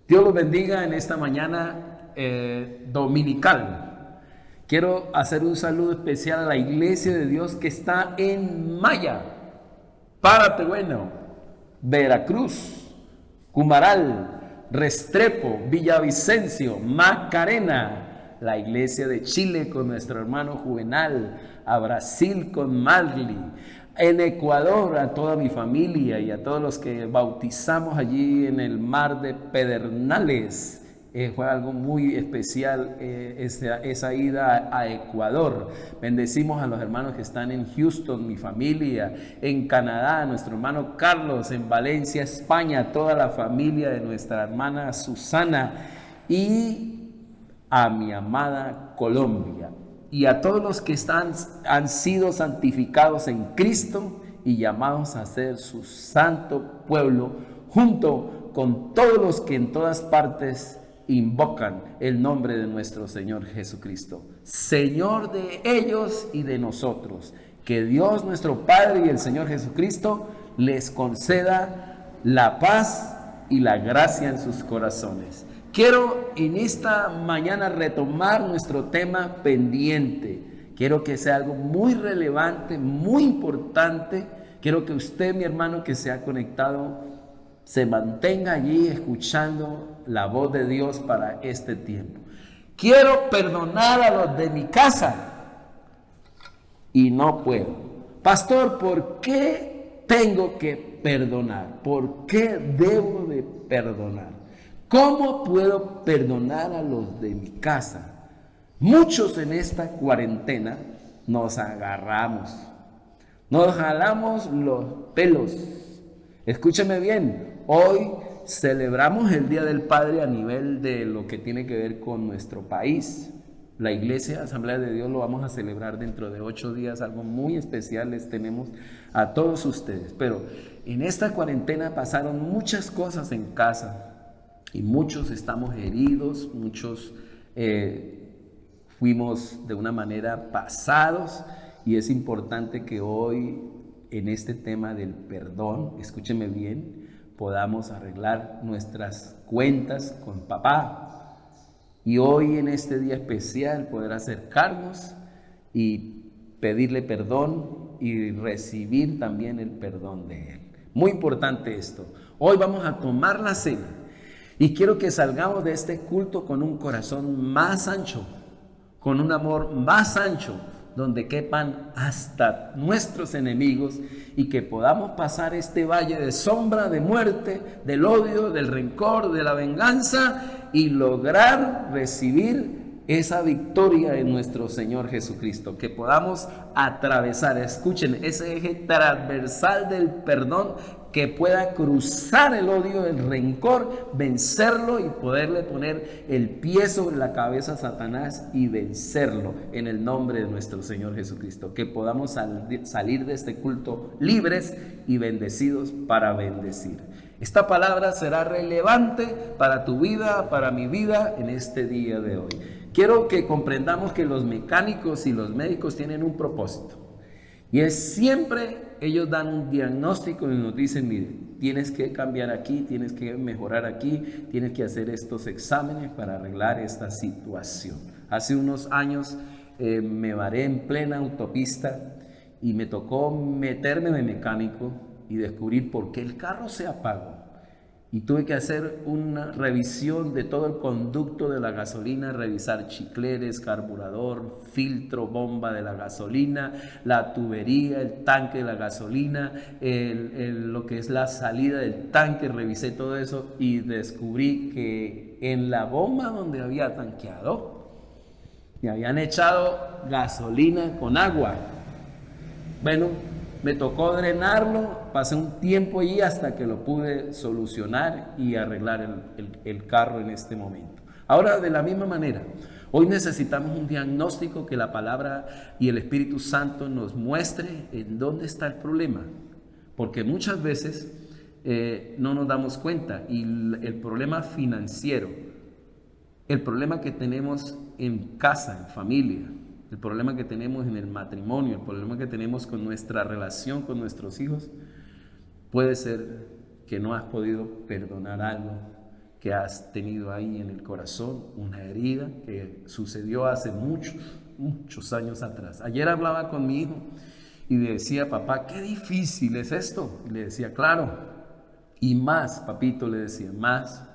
Dios los bendiga en esta mañana dominical. Quiero hacer un saludo especial a la iglesia de Dios que está en Maya, Párate Bueno, Veracruz, Cumaral, Restrepo, Villavicencio, Macarena, la iglesia de Chile con nuestro hermano Juvenal, a Brasil con Marley, en Ecuador a toda mi familia y a todos los que bautizamos allí en el mar de Pedernales. Fue algo muy especial esa ida a Ecuador. Bendecimos a los hermanos que están en Houston, mi familia, en Canadá, nuestro hermano Carlos, en Valencia, España, toda la familia de nuestra hermana Susana y a mi amada Colombia. Y a todos los que han sido santificados en Cristo y llamados a ser su santo pueblo, junto con todos los que en todas partes invocan el nombre de nuestro Señor Jesucristo, Señor de ellos y de nosotros. Que Dios nuestro Padre y el Señor Jesucristo les conceda la paz y la gracia en sus corazones. Quiero en esta mañana retomar nuestro tema pendiente. Quiero que sea algo muy relevante, muy importante. Quiero que usted, mi hermano, que se ha conectado, se mantenga allí escuchando la voz de Dios para este tiempo. Quiero perdonar a los de mi casa y no puedo. Pastor, ¿por qué tengo que perdonar? ¿Por qué debo de perdonar? ¿Cómo puedo perdonar a los de mi casa? Muchos en esta cuarentena nos agarramos, nos jalamos los pelos. Escúcheme bien, hoy celebramos el Día del Padre a nivel de lo que tiene que ver con nuestro país. La Iglesia Asamblea de Dios lo vamos a celebrar dentro de 8 días, algo muy especial les tenemos a todos ustedes. Pero en esta cuarentena pasaron muchas cosas en casa. Y muchos estamos heridos, muchos fuimos de una manera pasados, y es importante que hoy en este tema del perdón, escúcheme bien, podamos arreglar nuestras cuentas con papá. Y hoy en este día especial poder acercarnos y pedirle perdón y recibir también el perdón de él. Muy importante esto. Hoy vamos a tomar la cena. Y quiero que salgamos de este culto con un corazón más ancho, con un amor más ancho, donde quepan hasta nuestros enemigos y que podamos pasar este valle de sombra, de muerte, del odio, del rencor, de la venganza y lograr recibir esa victoria en nuestro Señor Jesucristo. Que podamos atravesar, escuchen, ese eje transversal del perdón, que pueda cruzar el odio, el rencor, vencerlo y poderle poner el pie sobre la cabeza a Satanás y vencerlo en el nombre de nuestro Señor Jesucristo. Que podamos salir de este culto libres y bendecidos para bendecir. Esta palabra será relevante para tu vida, para mi vida en este día de hoy. Quiero que comprendamos que los mecánicos y los médicos tienen un propósito. Y es siempre, ellos dan un diagnóstico y nos dicen, mire, tienes que cambiar aquí, tienes que mejorar aquí, tienes que hacer estos exámenes para arreglar esta situación. Hace unos años me varé en plena autopista y me tocó meterme de mecánico y descubrir por qué el carro se apagó. Y tuve que hacer una revisión de todo el conducto de la gasolina, revisar chicleres, carburador, filtro, bomba de la gasolina, la tubería, el tanque de la gasolina, lo que es la salida del tanque. Revisé todo eso y descubrí que en la bomba donde había tanqueado me habían echado gasolina con agua. Bueno, me tocó drenarlo, pasé un tiempo allí hasta que lo pude solucionar y arreglar el carro en este momento. Ahora, de la misma manera, hoy necesitamos un diagnóstico, que la palabra y el Espíritu Santo nos muestre en dónde está el problema. Porque muchas veces no nos damos cuenta, y el problema financiero, el problema que tenemos en casa, en familia, el problema que tenemos en el matrimonio, el problema que tenemos con nuestra relación con nuestros hijos, puede ser que no has podido perdonar algo que has tenido ahí en el corazón, una herida que sucedió hace muchos años atrás. Ayer hablaba con mi hijo y le decía, papá, qué difícil es esto. Y le decía, claro, y más, papito, le decía, más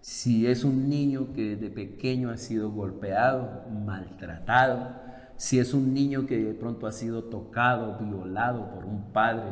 si es un niño que desde pequeño ha sido golpeado, maltratado, si es un niño que de pronto ha sido tocado, violado por un padre.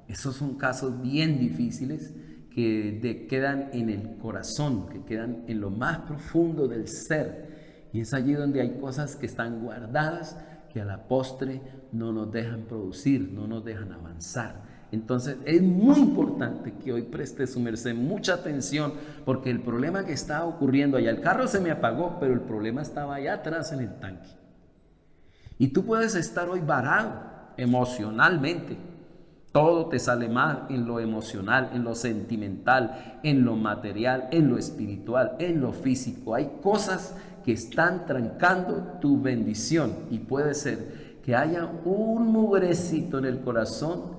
Esos son casos bien difíciles que quedan en el corazón, que quedan en lo más profundo del ser. Y es allí donde hay cosas que están guardadas que a la postre no nos dejan producir, no nos dejan avanzar. Entonces es muy importante que hoy preste su merced mucha atención, porque el problema que está ocurriendo allá, el carro se me apagó, pero el problema estaba allá atrás en el tanque. Y tú puedes estar hoy varado emocionalmente. Todo te sale mal en lo emocional, en lo sentimental, en lo material, en lo espiritual, en lo físico. Hay cosas que están trancando tu bendición y puede ser que haya un mugrecito en el corazón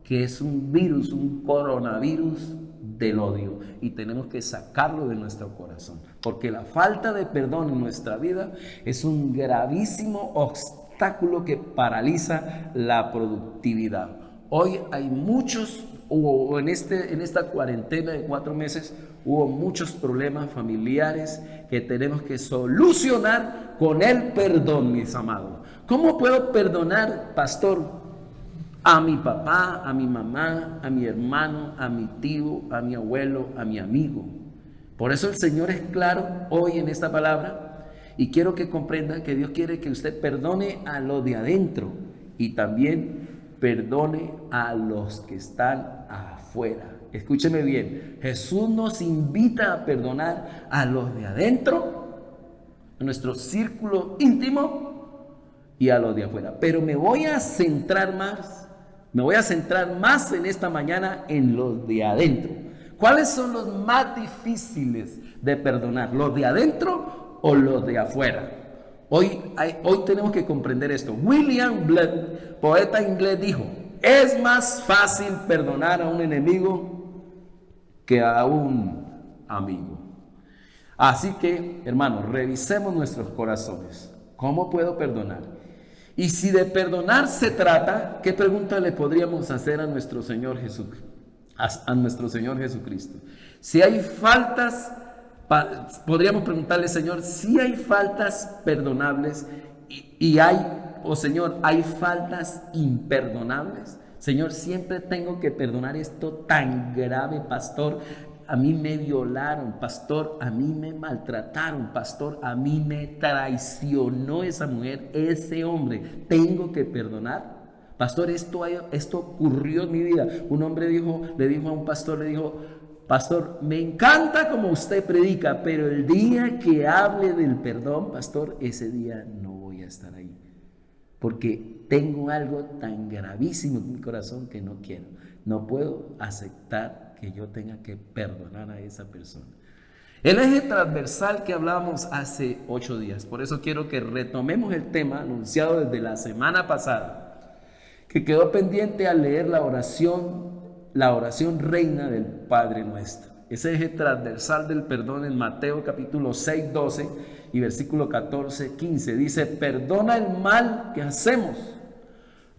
que es un virus, un coronavirus del odio, y tenemos que sacarlo de nuestro corazón, porque la falta de perdón en nuestra vida es un gravísimo obstáculo que paraliza la productividad. Hoy hay muchos, o en esta cuarentena de 4 meses, hubo muchos problemas familiares que tenemos que solucionar con el perdón, mis amados. ¿Cómo puedo perdonar, pastor? A mi papá, a mi mamá, a mi hermano, a mi tío, a mi abuelo, a mi amigo. Por eso el Señor es claro hoy en esta palabra, y quiero que comprendan que Dios quiere que usted perdone a los de adentro y también perdone a los que están afuera. Escúcheme bien, Jesús nos invita a perdonar a los de adentro, a nuestro círculo íntimo, y a los de afuera. Pero me voy a centrar más en esta mañana en los de adentro. ¿Cuáles son los más difíciles de perdonar? ¿Los de adentro o los de afuera? Hoy tenemos que comprender esto. William Blake, poeta inglés, dijo: es más fácil perdonar a un enemigo que a un amigo. Así que, hermanos, revisemos nuestros corazones. ¿Cómo puedo perdonar? Y si de perdonar se trata, ¿qué pregunta le podríamos hacer a nuestro Señor Jesucristo? Si hay faltas, podríamos preguntarle, Señor, si hay faltas perdonables Señor, ¿hay faltas imperdonables? Señor, siempre tengo que perdonar esto tan grave, pastor. A mí me violaron, pastor, a mí me maltrataron, pastor, a mí me traicionó esa mujer, ese hombre. ¿Tengo que perdonar? Pastor, esto ocurrió en mi vida. Un hombre le dijo a un pastor, pastor, me encanta como usted predica, pero el día que hable del perdón, pastor, ese día no voy a estar ahí, porque tengo algo tan gravísimo en mi corazón que no quiero. No puedo aceptar que yo tenga que perdonar a esa persona. El eje transversal que hablábamos hace 8 días, por eso quiero que retomemos el tema anunciado desde la semana pasada, que quedó pendiente al leer la oración reina del Padre Nuestro. Ese eje transversal del perdón en Mateo capítulo 6, 12 y versículo 14, 15, dice: perdona el mal que hacemos,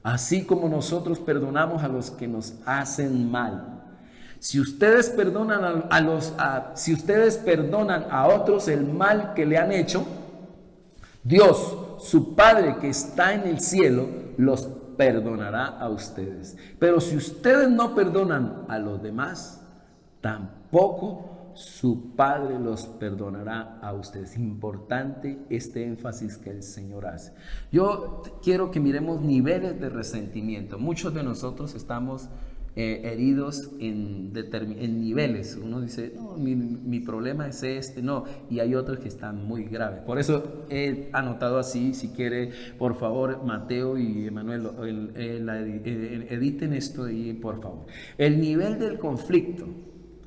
así como nosotros perdonamos a los que nos hacen mal. Si ustedes perdonan a otros el mal que le han hecho, Dios, su Padre que está en el cielo, los perdonará a ustedes. Pero si ustedes no perdonan a los demás, tampoco su Padre los perdonará a ustedes. Importante este énfasis que el Señor hace. Yo quiero que miremos niveles de resentimiento. Muchos de nosotros estamos heridos en niveles. Uno dice, no, mi problema es este, no, y hay otros que están muy graves. Por eso he anotado así. Si quiere, por favor, Mateo y Emanuel, editen esto ahí, por favor. El nivel del conflicto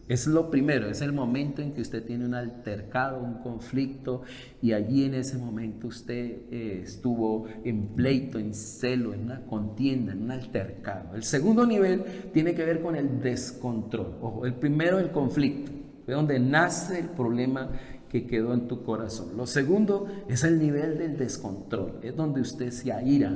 es lo primero, es el momento en que usted tiene un altercado, un conflicto, y allí en ese momento usted estuvo en pleito, en celo, en una contienda, en un altercado. El segundo nivel tiene que ver con el descontrol. Ojo, el primero, el conflicto. Fue donde nace el problema que quedó en tu corazón. Lo segundo es el nivel del descontrol. Es donde usted se aira,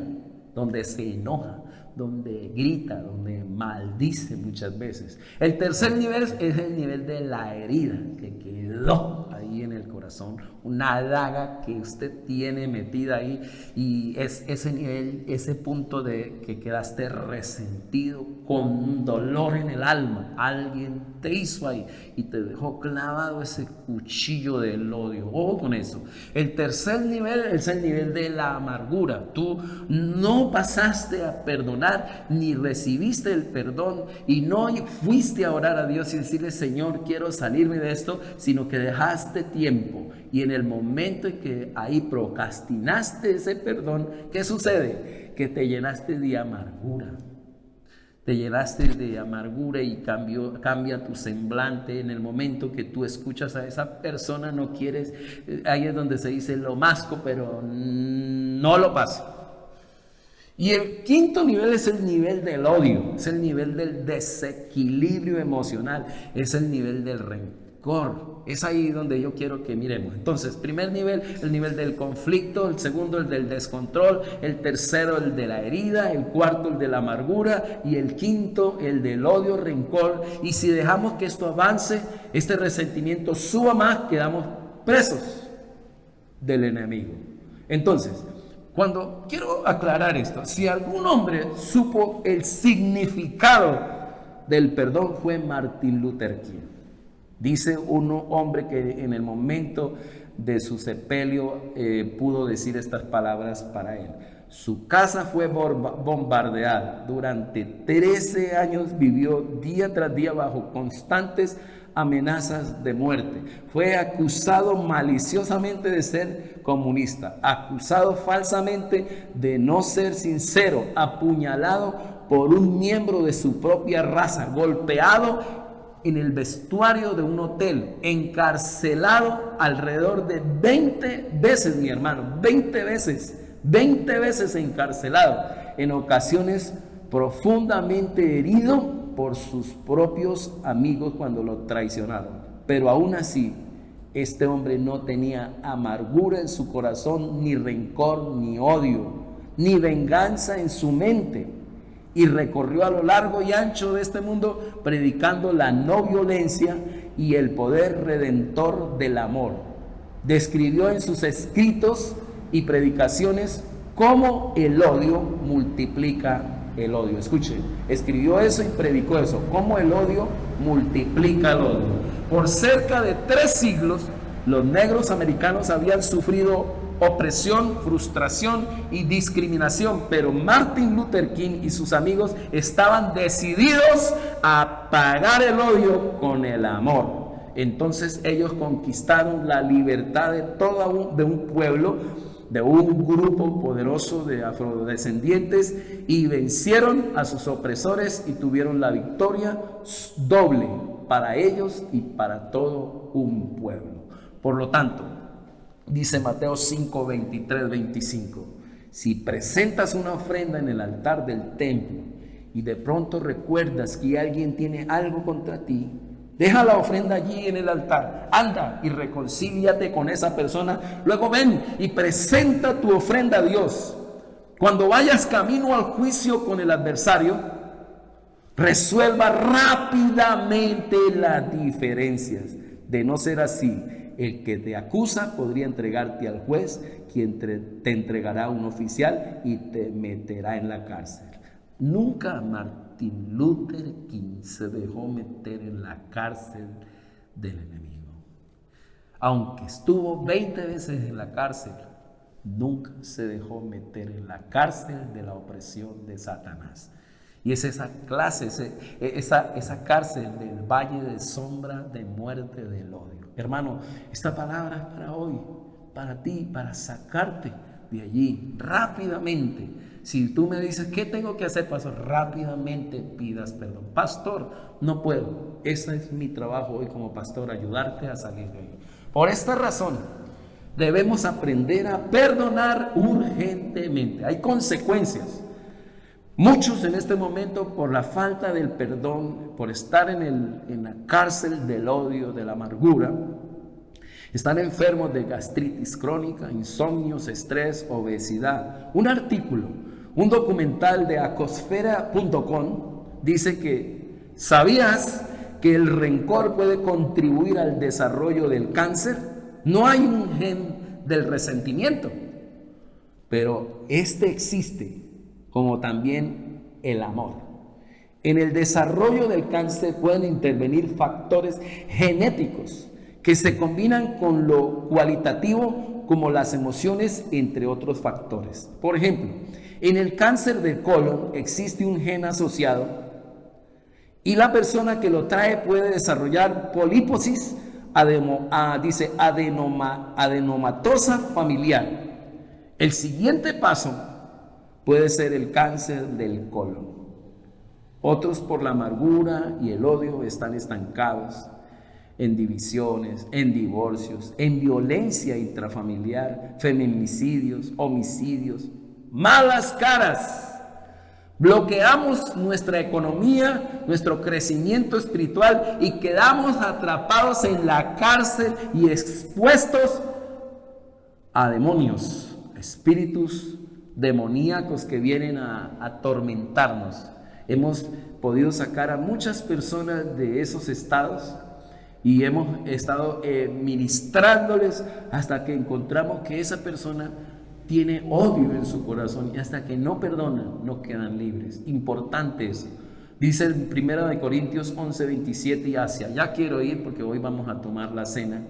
donde se enoja, donde grita, donde maldice muchas veces. El tercer nivel es el nivel de la herida que quedó ahí en el corazón, una daga que usted tiene metida ahí, y es ese nivel, ese punto de que quedaste resentido con un dolor en el alma. Alguien te hizo ahí y te dejó clavado ese cuchillo del odio. Ojo con eso. El tercer nivel es el nivel de la amargura. Tú no pasaste a perdonar ni recibiste el perdón y no fuiste a orar a Dios y decirle: Señor, quiero salirme de esto, sino que dejaste tiempo, y en el momento en que ahí procrastinaste ese perdón, ¿qué sucede? Que te llenaste de amargura. Te llenaste de amargura y cambia tu semblante. En el momento que tú escuchas a esa persona, no quieres, ahí es donde se dice: lo masco, pero no lo paso. Y el quinto nivel es el nivel del odio, es el nivel del desequilibrio emocional, es el nivel del rencor. Es ahí donde yo quiero que miremos. Entonces, primer nivel, el nivel del conflicto; el segundo, el del descontrol; el tercero, el de la herida; el cuarto, el de la amargura; y el quinto, el del odio, rencor. Y si dejamos que esto avance, este resentimiento suba más, quedamos presos del enemigo. Entonces, cuando quiero aclarar esto, si algún hombre supo el significado del perdón, fue Martin Luther King. Dice un hombre que en el momento de su sepelio pudo decir estas palabras para él: su casa fue bombardeada. Durante 13 años vivió día tras día bajo constantes amenazas de muerte. Fue acusado maliciosamente de ser comunista, acusado falsamente de no ser sincero, apuñalado por un miembro de su propia raza, golpeado en el vestuario de un hotel, encarcelado alrededor de 20 veces, mi hermano, 20 veces encarcelado, en ocasiones profundamente herido por sus propios amigos cuando lo traicionaron. Pero aún así, este hombre no tenía amargura en su corazón, ni rencor, ni odio, ni venganza en su mente, y recorrió a lo largo y ancho de este mundo predicando la no violencia y el poder redentor del amor. Describió en sus escritos y predicaciones cómo el odio multiplica el odio. Escuchen, escribió eso y predicó eso, cómo el odio multiplica el odio. Por cerca de 3 siglos, los negros americanos habían sufrido opresión, frustración y discriminación, pero Martin Luther King y sus amigos estaban decididos a pagar el odio con el amor. Entonces ellos conquistaron la libertad de un pueblo, de un grupo poderoso de afrodescendientes, y vencieron a sus opresores y tuvieron la victoria doble para ellos y para todo un pueblo. Por lo tanto, dice Mateo 5, 23, 25, si presentas una ofrenda en el altar del templo y de pronto recuerdas que alguien tiene algo contra ti, deja la ofrenda allí en el altar, anda y reconcíliate con esa persona, luego ven y presenta tu ofrenda a Dios. Cuando vayas camino al juicio con el adversario, resuelva rápidamente las diferencias. De no ser así, el que te acusa podría entregarte al juez, quien te entregará a un oficial y te meterá en la cárcel. Nunca Martin Luther King se dejó meter en la cárcel del enemigo. Aunque estuvo 20 veces en la cárcel, nunca se dejó meter en la cárcel de la opresión de Satanás. Y es esa clase, esa cárcel del valle de sombra de muerte del odio. Hermano, esta palabra es para hoy, para ti, para sacarte de allí rápidamente. Si tú me dices, ¿qué tengo que hacer, pastor? Rápidamente pidas perdón. Pastor, no puedo. Ese es mi trabajo hoy como pastor, ayudarte a salir de ahí. Por esta razón, debemos aprender a perdonar urgentemente. Hay consecuencias, Muchos en este momento, por la falta del perdón, por estar en la cárcel del odio, de la amargura, están enfermos de gastritis crónica, insomnios, estrés, obesidad. Un artículo, un documental de acosfera.com dice que ¿sabías que el rencor puede contribuir al desarrollo del cáncer? No hay un gen del resentimiento, pero este existe, como también el amor. En el desarrollo del cáncer pueden intervenir factores genéticos que se combinan con lo cualitativo, como las emociones, entre otros factores. Por ejemplo, en el cáncer del colon existe un gen asociado y la persona que lo trae puede desarrollar políposis adenomatosa familiar. El siguiente paso puede ser el cáncer del colon. Otros, por la amargura y el odio, están estancados en divisiones, en divorcios, en violencia intrafamiliar, feminicidios, homicidios, malas caras. Bloqueamos nuestra economía, nuestro crecimiento espiritual y quedamos atrapados en la cárcel y expuestos a demonios, espíritus demoníacos que vienen a atormentarnos. Hemos podido sacar a muchas personas de esos estados y hemos estado ministrándoles hasta que encontramos que esa persona tiene odio en su corazón, y hasta que no perdonan, no quedan libres. Importante eso. Dice el 1 Corintios 11:27, y hacia allá quiero ir porque hoy vamos a tomar la cena.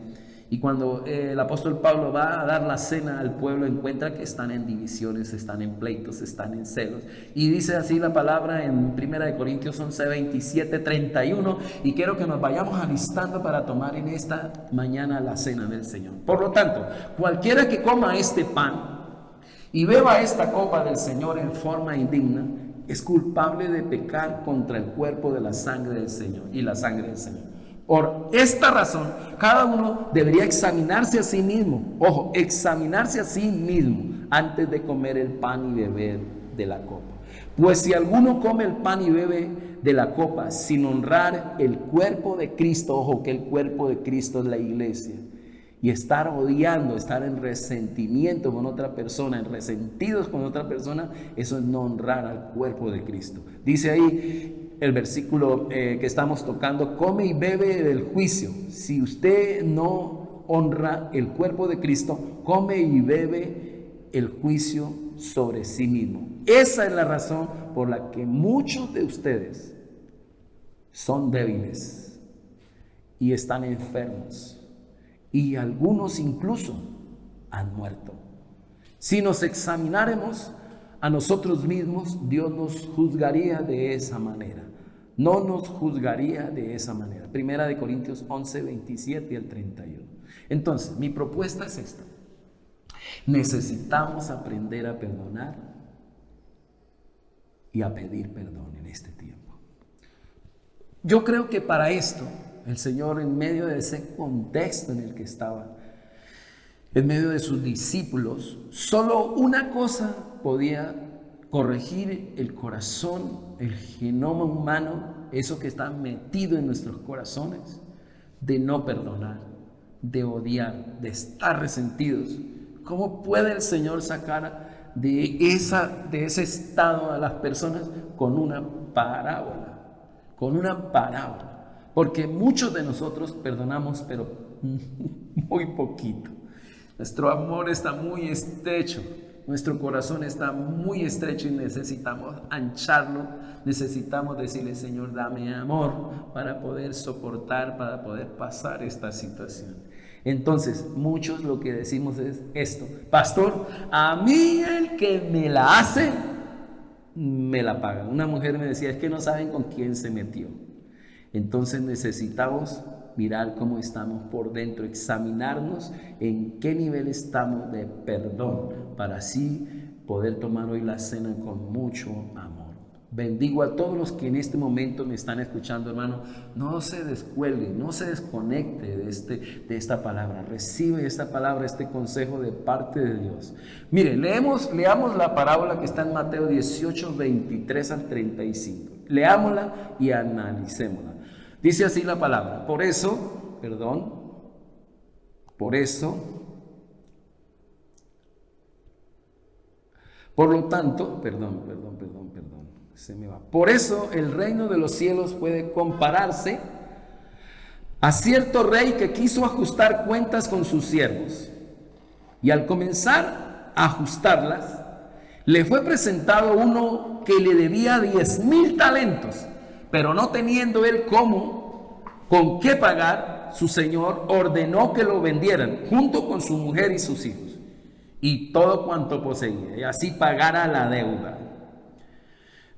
Y cuando el apóstol Pablo va a dar la cena al pueblo, encuentra que están en divisiones, están en pleitos, están en celos. Y dice así la palabra en 1 Corintios 11:27, 31. Y quiero que nos vayamos alistando para tomar en esta mañana la cena del Señor. Por lo tanto, cualquiera que coma este pan y beba esta copa del Señor en forma indigna, es culpable de pecar contra el cuerpo de la sangre del Señor y la sangre del Señor. Por esta razón, cada uno debería examinarse a sí mismo, ojo, examinarse a sí mismo antes de comer el pan y beber de la copa. Pues si alguno come el pan y bebe de la copa sin honrar el cuerpo de Cristo, ojo, que el cuerpo de Cristo es la iglesia, y estar odiando, estar en resentimiento con otra persona, en resentidos con otra persona, eso es no honrar al cuerpo de Cristo. Dice ahí el versículo que estamos tocando: come y bebe del juicio. Si usted no honra el cuerpo de Cristo, come y bebe el juicio sobre sí mismo. Esa es la razón por la que muchos de ustedes son débiles y están enfermos, y algunos incluso han muerto. Si nos examináramos a nosotros mismos, Dios nos juzgaría de esa manera. No nos juzgaría de esa manera. 1 Corintios 11:27 al 31. Entonces, mi propuesta es esta. Necesitamos aprender a perdonar y a pedir perdón en este tiempo. Yo creo que para esto, el Señor, en medio de ese contexto en el que estaba, en medio de sus discípulos, solo una cosa podía corregir el corazón, el genoma humano, eso que está metido en nuestros corazones, de no perdonar, de odiar, de estar resentidos. ¿Cómo puede el Señor sacar de ese estado a las personas? Con una parábola, con una parábola. Porque muchos de nosotros perdonamos, pero muy poquito. Nuestro amor está muy estrecho, nuestro corazón está muy estrecho y necesitamos ancharlo. Necesitamos decirle: Señor, dame amor para poder soportar, para poder pasar esta situación. Entonces, muchos lo que decimos es esto: pastor, a mí el que me la hace, me la paga. Una mujer me decía: es que no saben con quién se metió. Entonces necesitamos mirar cómo estamos por dentro, examinarnos en qué nivel estamos de perdón, para así poder tomar hoy la cena con mucho amor. Bendigo a todos los que en este momento me están escuchando, hermano. No se descuelgue, no se desconecte de esta palabra. Recibe esta palabra, este consejo de parte de Dios. Mire, leamos la parábola que está en Mateo 18, 23 al 35. Leámosla y analicémosla. Dice así la palabra. Por lo tanto, se me va. Por eso el reino de los cielos puede compararse a cierto rey que quiso ajustar cuentas con sus siervos. Y al comenzar a ajustarlas, le fue presentado uno que le debía 10,000 talentos. Pero no teniendo él con qué pagar, su señor ordenó que lo vendieran junto con su mujer y sus hijos y todo cuanto poseía, y así pagara la deuda.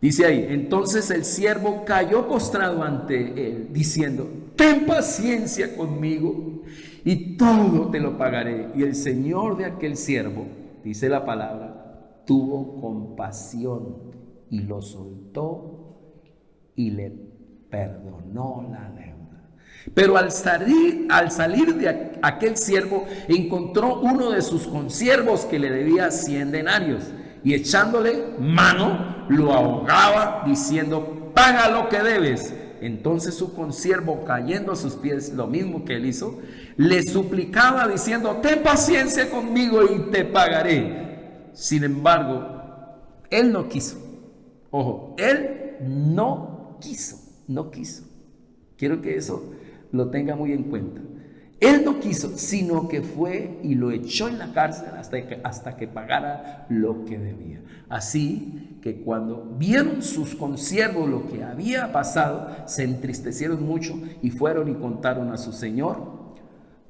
Dice ahí, entonces el siervo cayó postrado ante él, diciendo, ten paciencia conmigo y todo te lo pagaré. Y el señor de aquel siervo, dice la palabra, tuvo compasión y lo soltó y le perdonó la deuda. Pero al salir de aquel siervo, encontró uno de sus consiervos que le debía 100 denarios. Y echándole mano, lo ahogaba, diciendo, paga lo que debes. Entonces su consiervo, cayendo a sus pies, lo mismo que él hizo, le suplicaba, diciendo, ten paciencia conmigo y te pagaré. Sin embargo, él no quiso. Ojo, él no quiso. Quiero que eso lo tenga muy en cuenta. Él no quiso, sino que fue y lo echó en la cárcel hasta que pagara lo que debía. Así que cuando vieron sus consiervos lo que había pasado, se entristecieron mucho y fueron y contaron a su señor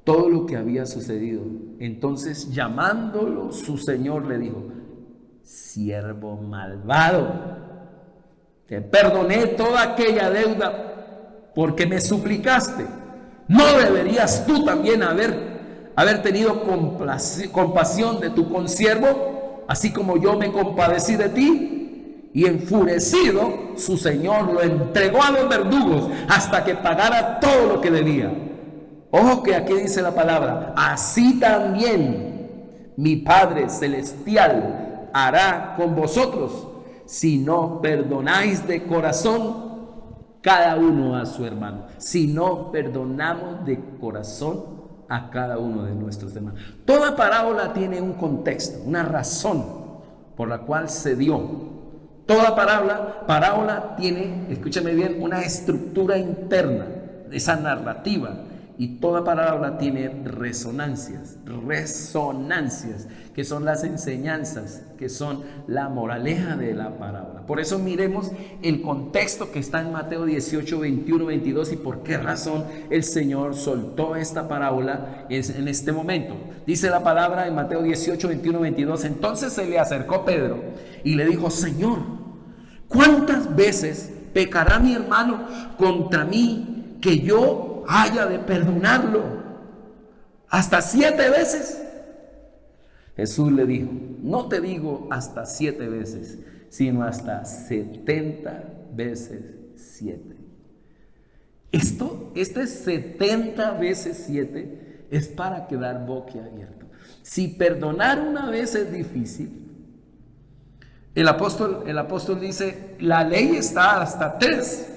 todo lo que había sucedido. Entonces, llamándolo, su señor le dijo, siervo malvado, te perdoné toda aquella deuda porque me suplicaste. ¿No deberías tú también haber tenido compasión de tu consiervo, así como yo me compadecí de ti? Y enfurecido, su señor lo entregó a los verdugos hasta que pagara todo lo que debía. Ojo que aquí dice la palabra, así también mi Padre Celestial hará con vosotros si no perdonáis de corazón cada uno a su hermano, si no perdonamos de corazón a cada uno de nuestros hermanos. Toda parábola tiene un contexto, una razón por la cual se dio. Toda parábola tiene, escúchame bien, una estructura interna, esa narrativa. Y toda parábola tiene resonancias, que son las enseñanzas, que son la moraleja de la parábola. Por eso miremos el contexto que está en Mateo 18, 21, 22 y por qué razón el Señor soltó esta parábola en este momento. Dice la palabra en Mateo 18, 21, 22, entonces se le acercó Pedro y le dijo, Señor, ¿cuántas veces pecará mi hermano contra mí que yo haya de perdonarlo? ¿Hasta 7 veces? Jesús le dijo, no te digo hasta 7 veces, sino hasta 70 veces 7. Este 70 veces 7 es para quedar boquiabierto. Si perdonar una vez es difícil, el apóstol dice, la ley está hasta 3.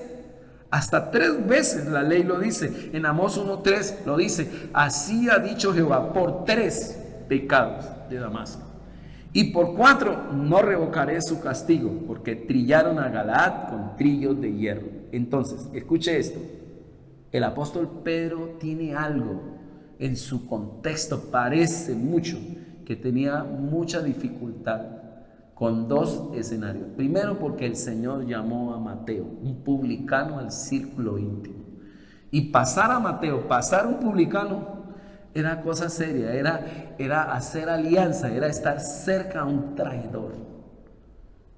Hasta 3 veces la ley lo dice. En Amós 1:3 lo dice. Así ha dicho Jehová, por 3 pecados de Damasco. Y por 4 no revocaré su castigo, porque trillaron a Galaad con trillos de hierro. Entonces, escuche esto. El apóstol Pedro tiene algo en su contexto, parece mucho, que tenía mucha dificultad con 2 escenarios. Primero, porque el Señor llamó a Mateo, un publicano, al círculo íntimo. Y pasar a Mateo, pasar un publicano, era cosa seria, era hacer alianza, era estar cerca a un traidor.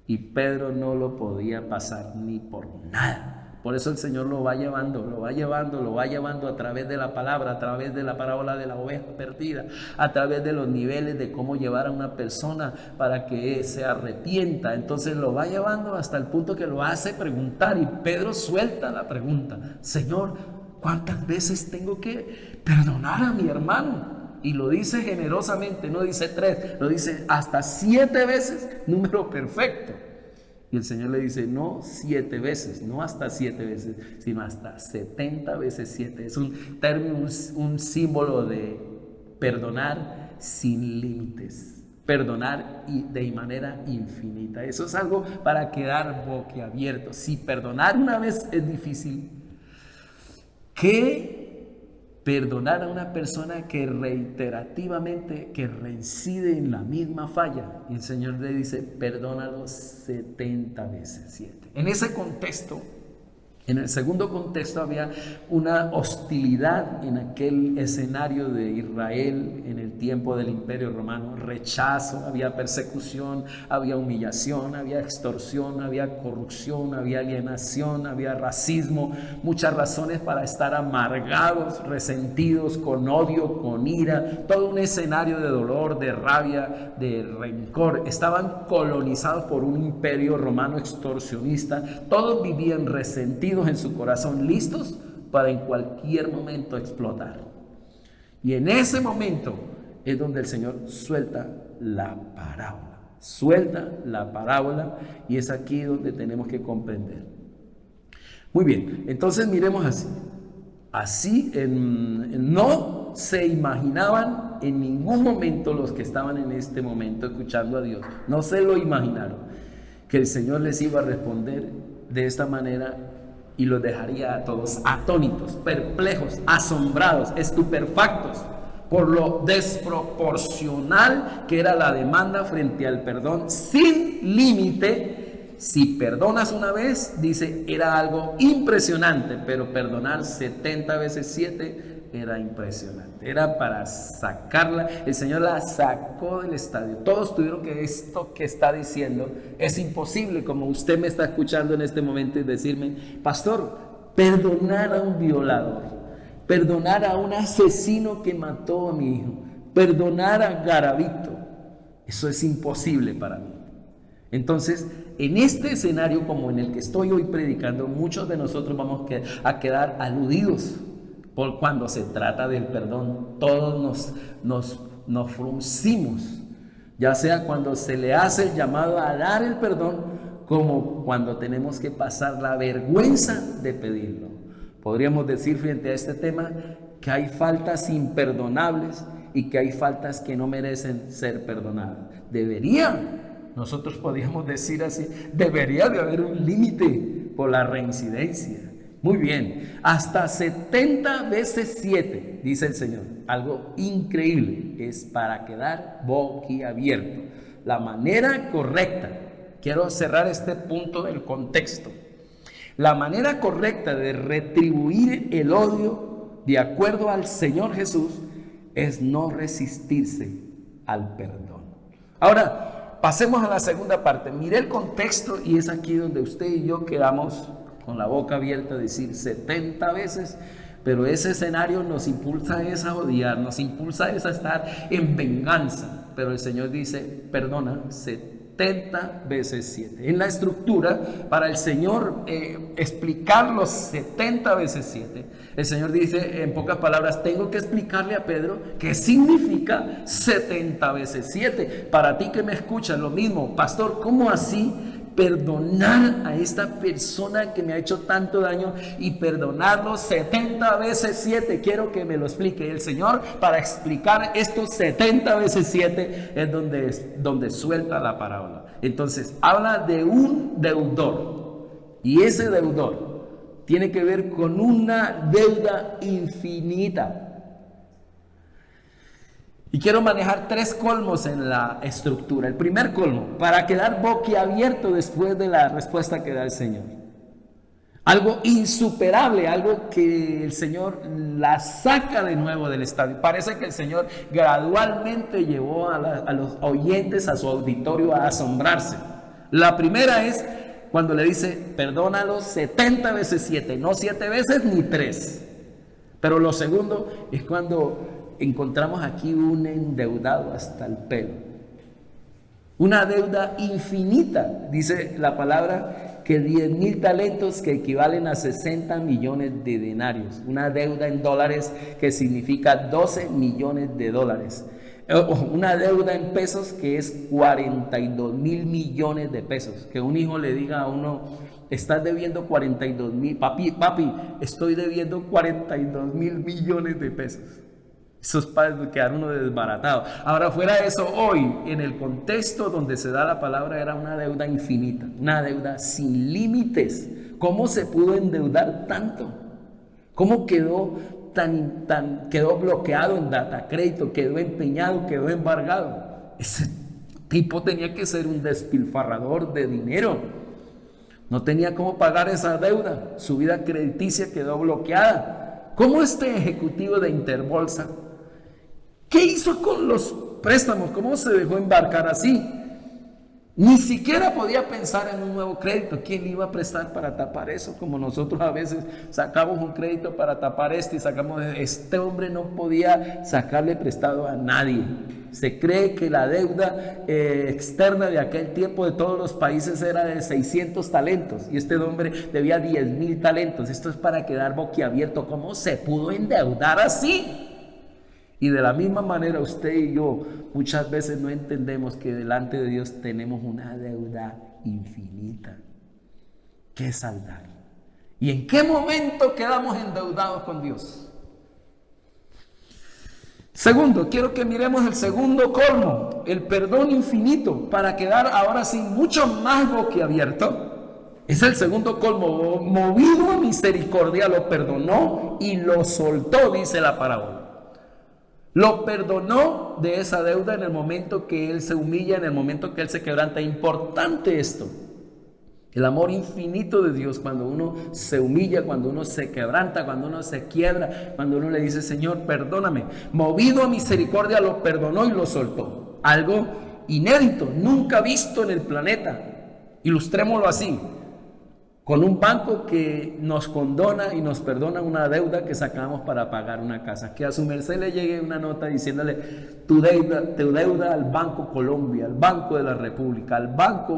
Y Pedro no lo podía pasar ni por nada, Por eso el Señor lo va llevando a través de la palabra, a través de la parábola de la oveja perdida, a través de los niveles de cómo llevar a una persona para que se arrepienta. Entonces lo va llevando hasta el punto que lo hace preguntar, y Pedro suelta la pregunta: Señor, ¿cuántas veces tengo que perdonar a mi hermano? Y lo dice generosamente, no dice 3, lo dice hasta 7 veces, número perfecto. Y el Señor le dice: no 7 veces, no hasta 7 veces, sino hasta 70 veces 7. Es un término, un símbolo de perdonar sin límites, perdonar de manera infinita. Eso es algo para quedar boquiabierto. Si perdonar una vez es difícil, ¿qué perdonar a una persona que reiterativamente, que reincide en la misma falla? Y el Señor le dice: perdónalo 70 veces 7. En ese contexto, en el segundo contexto, había una hostilidad en aquel escenario de Israel en el tiempo del Imperio Romano, rechazo, había persecución, había humillación, había extorsión, había corrupción, había alienación, había racismo, muchas razones para estar amargados, resentidos, con odio, con ira, todo un escenario de dolor, de rabia, de rencor. Estaban colonizados por un imperio romano extorsionista, todos vivían resentidos en su corazón, listos para en cualquier momento explotar. Y en ese momento es donde el Señor suelta la parábola, y es aquí donde tenemos que comprender. Muy bien, entonces miremos así. No se imaginaban en ningún momento los que estaban en este momento escuchando a Dios, no se lo imaginaron, que el Señor les iba a responder de esta manera y los dejaría a todos atónitos, perplejos, asombrados, estupefactos por lo desproporcional que era la demanda frente al perdón sin límite. Si perdonas una vez, dice, era algo impresionante, pero perdonar 70 veces 7 era impresionante, era para sacarla. El Señor la sacó del estadio. Todos tuvieron que esto que está diciendo es imposible, como usted me está escuchando en este momento, y decirme: pastor, perdonar a un violador, perdonar a un asesino que mató a mi hijo, perdonar a Garavito, eso es imposible para mí. Entonces, en este escenario como en el que estoy hoy predicando, muchos de nosotros vamos a quedar aludidos por cuando se trata del perdón. Todos nos fruncimos, ya sea cuando se le hace el llamado a dar el perdón, como cuando tenemos que pasar la vergüenza de pedirlo. Podríamos decir frente a este tema que hay faltas imperdonables y que hay faltas que no merecen ser perdonadas. Nosotros podríamos decir así, debería de haber un límite por la reincidencia. Muy bien, hasta 70 veces 7, dice el Señor. Algo increíble, es para quedar boquiabierto. La manera correcta, quiero cerrar este punto del contexto. La manera correcta de retribuir el odio, de acuerdo al Señor Jesús, es no resistirse al perdón. Ahora, pasemos a la segunda parte. Mire el contexto, y es aquí donde usted y yo quedamos con la boca abierta a decir 70 veces, pero ese escenario nos impulsa a odiar, nos impulsa a estar en venganza, pero el Señor dice: perdona 70 veces 7. En la estructura, para el Señor explicar los 70 veces 7, el Señor dice, en pocas palabras, tengo que explicarle a Pedro qué significa 70 veces 7. Para ti que me escuchas, lo mismo: pastor, ¿cómo así perdonar a esta persona que me ha hecho tanto daño y perdonarlo 70 veces 7? Quiero que me lo explique. El Señor, para explicar estos 70 veces 7, es donde suelta la parábola. Entonces habla de un deudor, y ese deudor tiene que ver con una deuda infinita. Y quiero manejar 3 colmos en la estructura. El primer colmo, para quedar boquiabierto después de la respuesta que da el Señor. Algo insuperable, algo que el Señor la saca de nuevo del estadio. Parece que el Señor gradualmente llevó a los oyentes, a su auditorio, a asombrarse. La primera es cuando le dice, perdónalos 70 veces 7, no 7 veces ni 3. Pero lo segundo es cuando encontramos aquí un endeudado hasta el pelo. Una deuda infinita, dice la palabra, que 10,000 talentos que equivalen a 60 millones de denarios. Una deuda en dólares que significa 12 millones de dólares. Una deuda en pesos que es 42,000 millones de pesos. Que un hijo le diga a uno, estás debiendo 42,000, papi, estoy debiendo 42,000 millones de pesos. Esos padres quedaron uno desbaratado. Ahora, fuera de eso, hoy, en el contexto donde se da la palabra, era una deuda infinita, una deuda sin límites. ¿Cómo se pudo endeudar tanto? ¿Cómo quedó quedó bloqueado en data crédito, quedó empeñado, quedó embargado? Ese tipo tenía que ser un despilfarrador de dinero. No tenía cómo pagar esa deuda. Su vida crediticia quedó bloqueada. ¿Cómo este ejecutivo de Interbolsa? ¿Qué hizo con los préstamos? ¿Cómo se dejó embarcar así? Ni siquiera podía pensar en un nuevo crédito. ¿Quién iba a prestar para tapar eso? Como nosotros a veces sacamos un crédito para tapar esto y sacamos... Este hombre no podía sacarle prestado a nadie. Se cree que la deuda externa de aquel tiempo de todos los países era de 600 talentos y este hombre debía 10,000 talentos. Esto es para quedar boquiabierto. ¿Cómo se pudo endeudar así? Y de la misma manera usted y yo muchas veces no entendemos que delante de Dios tenemos una deuda infinita que saldar. ¿Y en qué momento quedamos endeudados con Dios? Segundo, quiero que miremos el segundo colmo, el perdón infinito, para quedar ahora sí mucho más boquiabierto. Es el segundo colmo. Movido a misericordia lo perdonó y lo soltó, dice la parábola. Lo perdonó de esa deuda en el momento que él se humilla, en el momento que él se quebranta. Importante esto. El amor infinito de Dios cuando uno se humilla, cuando uno se quebranta, cuando uno se quiebra, cuando uno le dice, Señor, perdóname. Movido a misericordia lo perdonó y lo soltó. Algo inédito, nunca visto en el planeta. Ilustrémoslo así. Con un banco que nos condona y nos perdona una deuda que sacamos para pagar una casa. Que a su merced le llegue una nota diciéndole tu deuda al Banco Colombia, al Banco de la República, al Banco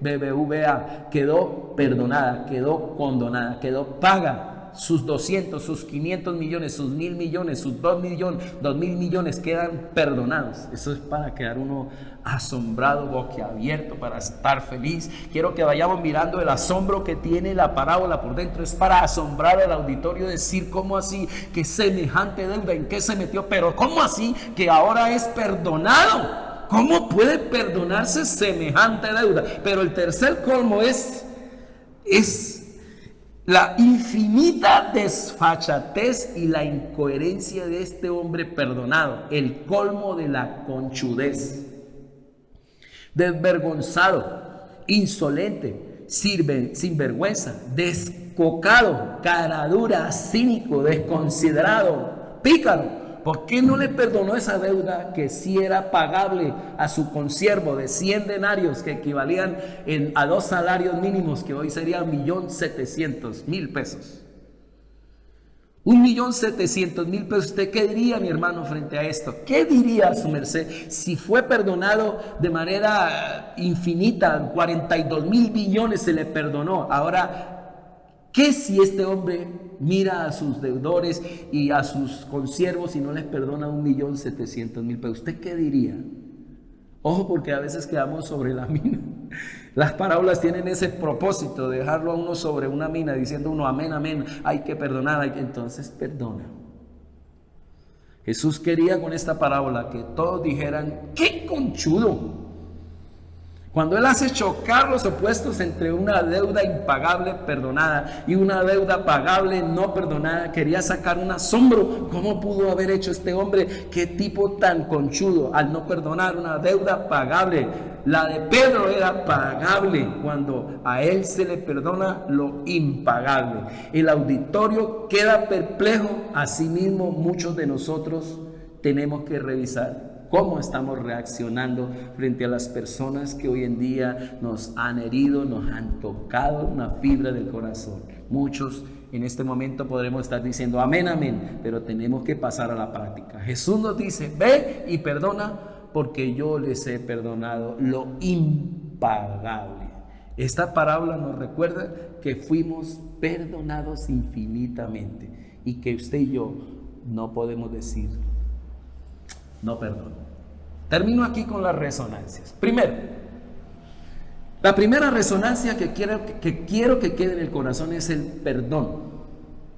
BBVA quedó perdonada, quedó condonada, quedó paga. Sus 200, sus 500 millones, sus 1,000 millones, sus 2,000 millones quedan perdonados. Eso es para quedar uno asombrado, boquiabierto, para estar feliz. Quiero que vayamos mirando el asombro que tiene la parábola por dentro. Es para asombrar al auditorio, decir, ¿cómo así que semejante deuda? ¿En qué se metió? Pero ¿cómo así que ahora es perdonado? ¿Cómo puede perdonarse semejante deuda? Pero el tercer colmo es la infinita desfachatez y la incoherencia de este hombre perdonado. El colmo de la conchudez. Desvergonzado, insolente, sinvergüenza, descocado, cara dura, cínico, desconsiderado, pícaro. ¿Por qué no le perdonó esa deuda que sí era pagable a su consiervo de 100 denarios que equivalían a 2 salarios mínimos, que hoy serían 1,700,000 pesos? 1,700,000 pesos. ¿Usted qué diría, mi hermano, frente a esto? ¿Qué diría a su merced si fue perdonado de manera infinita? 42,000 millones se le perdonó. Ahora, ¿qué si este hombre mira a sus deudores y a sus consiervos y no les perdona 1,700,000 pesos? ¿Usted qué diría? Ojo, porque a veces quedamos sobre la mina. Las parábolas tienen ese propósito, de dejarlo a uno sobre una mina, diciendo uno amén, amén, hay que perdonar, entonces perdona. Jesús quería con esta parábola que todos dijeran, ¡qué conchudo! Cuando Él hace chocar los opuestos entre una deuda impagable perdonada y una deuda pagable no perdonada, quería sacar un asombro. ¿Cómo pudo haber hecho este hombre? ¿Qué tipo tan conchudo al no perdonar una deuda pagable? La de Pedro era pagable cuando a él se le perdona lo impagable. El auditorio queda perplejo. Asimismo, muchos de nosotros tenemos que revisar cómo estamos reaccionando frente a las personas que hoy en día nos han herido, nos han tocado una fibra del corazón. Muchos en este momento podremos estar diciendo amén, amén, pero tenemos que pasar a la práctica. Jesús nos dice, ve y perdona porque yo les he perdonado lo impagable. Esta parábola nos recuerda que fuimos perdonados infinitamente y que usted y yo no podemos decir no perdono. Termino aquí con las resonancias. Primero, la primera resonancia que quiero que quede en el corazón es el perdón.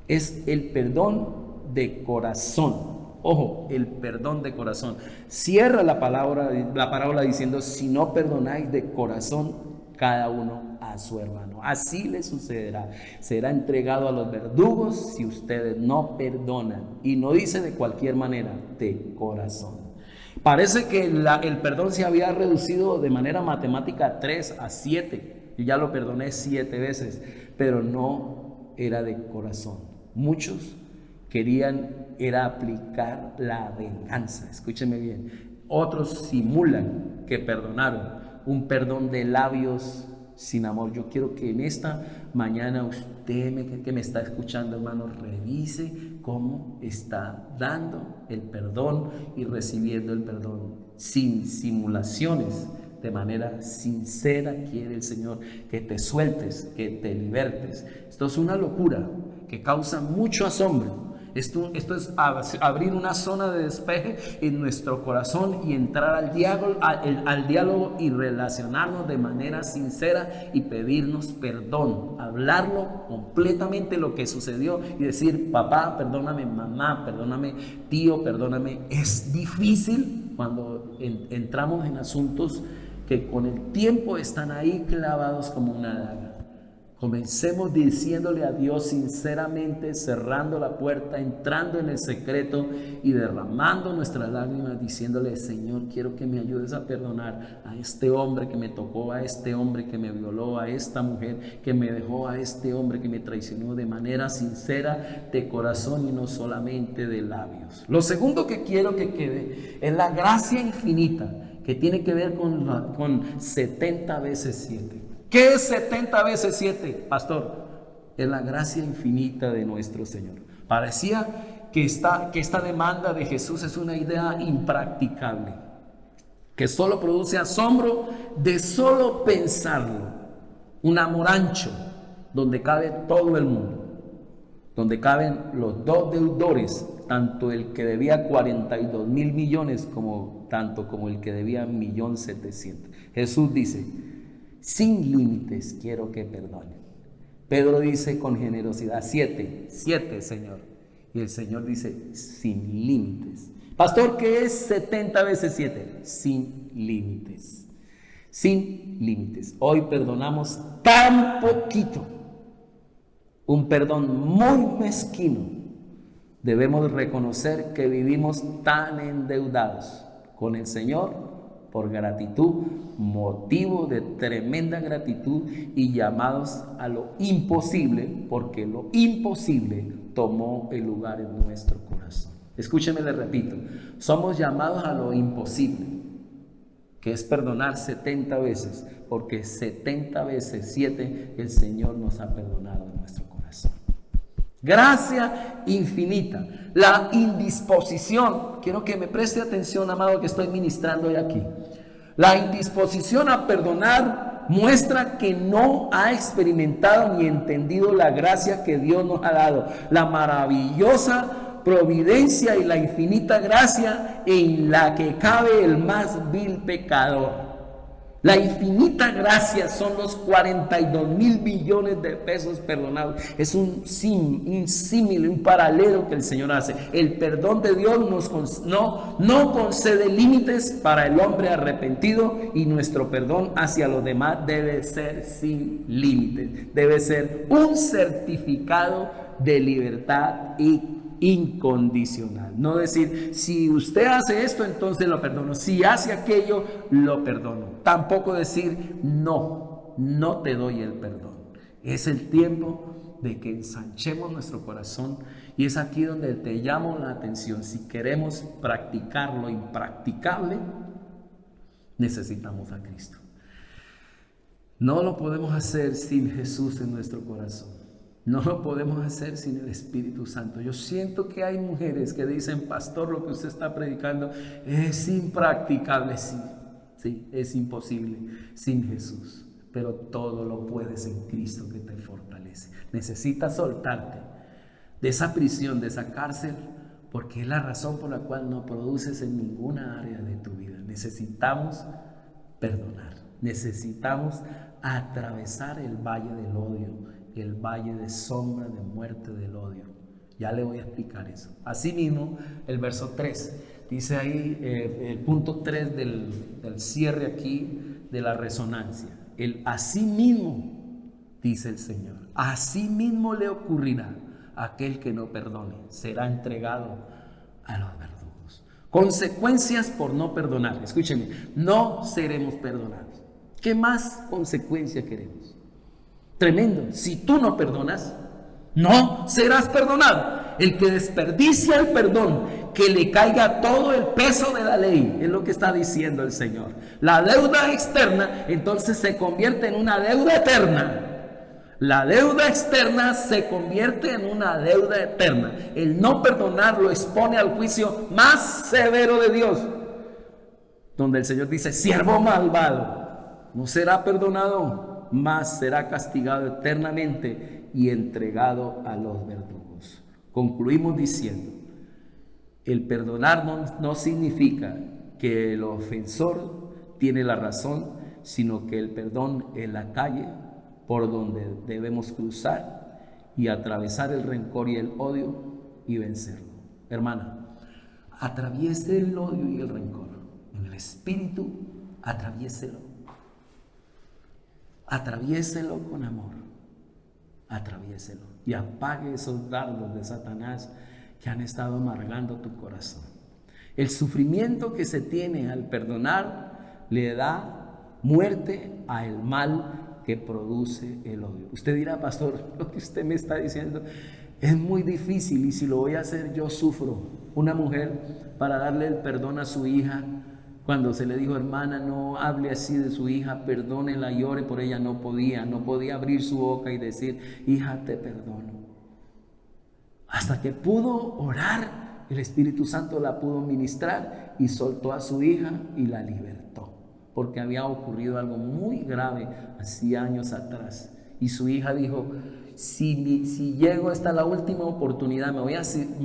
Es el perdón de corazón. Ojo, el perdón de corazón. Cierra la parábola diciendo, si no perdonáis de corazón, cada uno a su hermano. Así le sucederá. Será entregado a los verdugos si ustedes no perdonan. Y no dice de cualquier manera, de corazón. Parece que el perdón se había reducido de manera matemática 3 a 7. Yo ya lo perdoné 7 veces, pero no era de corazón. Muchos querían era aplicar la venganza. Escúcheme bien. Otros simulan que perdonaron. Un perdón de labios sin amor. Yo quiero que en esta mañana usted que me está escuchando, hermano, revise cómo está dando el perdón y recibiendo el perdón sin simulaciones, de manera sincera. Quiere el Señor que te sueltes, que te libertes. Esto es una locura que causa mucho asombro. Esto es abrir una zona de despeje en nuestro corazón y entrar al diálogo y relacionarnos de manera sincera y pedirnos perdón, hablarlo completamente lo que sucedió y decir, papá, perdóname, mamá, perdóname, tío, perdóname. Es difícil cuando entramos en asuntos que con el tiempo están ahí clavados como una daga. Comencemos diciéndole a Dios sinceramente, cerrando la puerta, entrando en el secreto y derramando nuestras lágrimas, diciéndole, Señor, quiero que me ayudes a perdonar a este hombre que me tocó, a este hombre que me violó, a esta mujer que me dejó, a este hombre que me traicionó, de manera sincera, de corazón y no solamente de labios. Lo segundo que quiero que quede es la gracia infinita, que tiene que ver con 70 veces 7. ¿Qué es 70 veces 7, pastor? Es la gracia infinita de nuestro Señor. Parecía que esta demanda de Jesús es una idea impracticable, que solo produce asombro de solo pensarlo. Un amor ancho, donde cabe todo el mundo, donde caben los dos deudores, tanto el que debía 42,000 millones como el que debía 1,700,000. Jesús dice, sin límites quiero que perdonen. Pedro dice con generosidad, 7, Señor. Y el Señor dice, sin límites. Pastor, ¿qué es 70 veces 7? Sin límites. Sin límites. Hoy perdonamos tan poquito. Un perdón muy mezquino. Debemos reconocer que vivimos tan endeudados con el Señor por gratitud, motivo de tremenda gratitud y llamados a lo imposible, porque lo imposible tomó el lugar en nuestro corazón. Escúcheme, le repito, somos llamados a lo imposible, que es perdonar 70 veces, porque 70 veces 7 el Señor nos ha perdonado en nuestro corazón. Gracia infinita, la indisposición. Quiero que me preste atención, amado, que estoy ministrando hoy aquí. La indisposición a perdonar muestra que no ha experimentado ni entendido la gracia que Dios nos ha dado, la maravillosa providencia y la infinita gracia en la que cabe el más vil pecador. La infinita gracia son los 42,000 millones de pesos perdonados. Es un símil, un paralelo que el Señor hace. El perdón de Dios no concede límites para el hombre arrepentido, y nuestro perdón hacia los demás debe ser sin límites. Debe ser un certificado de libertad y incondicional. No decir, si usted hace esto, entonces lo perdono. Si hace aquello, lo perdono. Tampoco decir, no te doy el perdón. Es el tiempo de que ensanchemos nuestro corazón Y es aquí donde te llamo la atención. Si queremos practicar lo impracticable, necesitamos a Cristo. No lo podemos hacer sin Jesús en nuestro corazón. No lo podemos hacer sin el Espíritu Santo. Yo siento que hay mujeres que dicen, pastor, lo que usted está predicando es impracticable. Sí, sí, es imposible sin Jesús. Pero todo lo puedes en Cristo que te fortalece. Necesitas soltarte de esa prisión, de esa cárcel, porque es la razón por la cual no produces en ninguna área de tu vida. Necesitamos perdonar. Necesitamos atravesar el valle del odio, el valle de sombra, de muerte, del odio. Ya le voy a explicar eso. Asimismo, el verso 3, dice ahí, el punto 3 del cierre aquí de la resonancia. El asimismo, dice el Señor, asimismo le ocurrirá a aquel que no perdone, será entregado a los verdugos. Consecuencias por no perdonar. Escúcheme, no seremos perdonados. ¿Qué más consecuencia queremos? Tremendo. Si tú no perdonas, no serás perdonado. El que desperdicia el perdón, que le caiga todo el peso de la ley, es lo que está diciendo el Señor. La deuda externa entonces se convierte en una deuda eterna. La deuda externa se convierte en una deuda eterna. El no perdonar lo expone al juicio más severo de Dios, donde el Señor dice, siervo malvado, no será perdonado, mas será castigado eternamente y entregado a los verdugos. Concluimos diciendo, el perdonar no significa que el ofensor tiene la razón, sino que el perdón es la calle por donde debemos cruzar y atravesar el rencor y el odio y vencerlo. Hermana, atraviese el odio y el rencor en el espíritu, atraviéselo. Atraviéselo con amor, atraviéselo y apague esos dardos de Satanás que han estado amargando tu corazón. El sufrimiento que se tiene al perdonar le da muerte al mal que produce el odio. Usted dirá, pastor, lo que usted me está diciendo es muy difícil y si lo voy a hacer yo sufro. Una mujer, para darle el perdón a su hija, cuando se le dijo, hermana, no hable así de su hija, perdónela, llore por ella, no podía abrir su boca y decir, hija, te perdono. Hasta que pudo orar, el Espíritu Santo la pudo ministrar y soltó a su hija y la libertó, porque había ocurrido algo muy grave hacía años atrás. Y su hija dijo, si llego, esta es la última oportunidad, me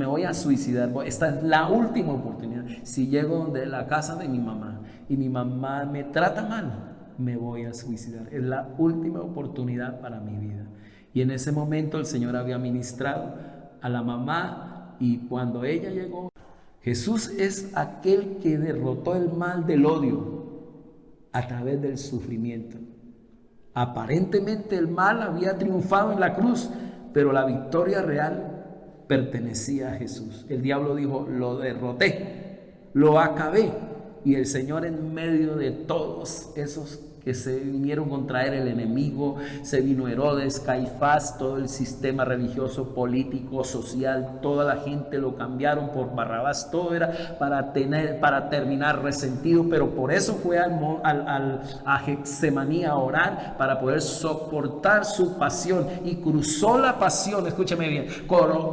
voy a suicidar, esta es la última oportunidad. Si llego de la casa de mi mamá y mi mamá me trata mal, me voy a suicidar. Es la última oportunidad para mi vida. Y en ese momento el Señor había ministrado a la mamá y cuando ella llegó, Jesús es aquel que derrotó el mal del odio a través del sufrimiento. Aparentemente el mal había triunfado en la cruz, pero la victoria real pertenecía a Jesús. El diablo dijo, lo derroté, lo acabé. Y el Señor, en medio de todos esos que se vinieron contra él, el enemigo, se vino Herodes, Caifás, todo el sistema religioso, político, social, toda la gente lo cambiaron por Barrabás, todo era para terminar resentido, pero por eso fue a Getsemaní a orar, para poder soportar su pasión, y cruzó la pasión, escúchame bien,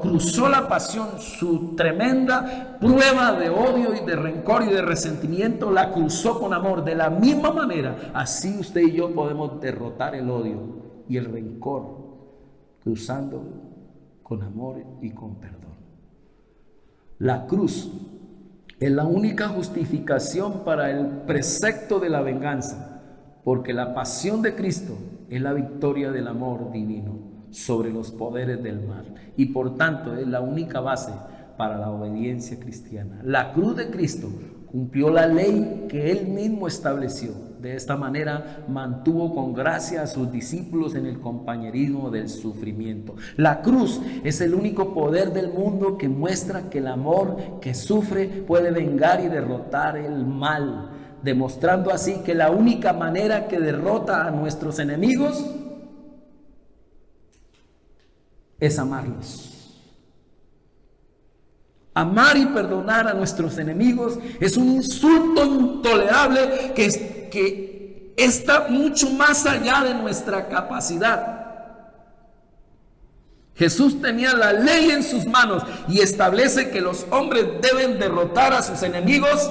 cruzó la pasión, su tremenda prueba de odio y de rencor y de resentimiento, la cruzó con amor. De la misma manera, así usted y yo podemos derrotar el odio y el rencor, cruzando con amor y con perdón. La cruz es la única justificación para el precepto de la venganza, porque la pasión de Cristo es la victoria del amor divino sobre los poderes del mal, y por tanto es la única base para la obediencia cristiana. La cruz de Cristo cumplió la ley que Él mismo estableció. De esta manera mantuvo con gracia a sus discípulos en el compañerismo del sufrimiento. La cruz es el único poder del mundo que muestra que el amor que sufre puede vengar y derrotar el mal, demostrando así que la única manera que derrota a nuestros enemigos es amarlos. Amar y perdonar a nuestros enemigos es un insulto intolerable que está mucho más allá de nuestra capacidad. Jesús tenía la ley en sus manos y establece que los hombres deben derrotar a sus enemigos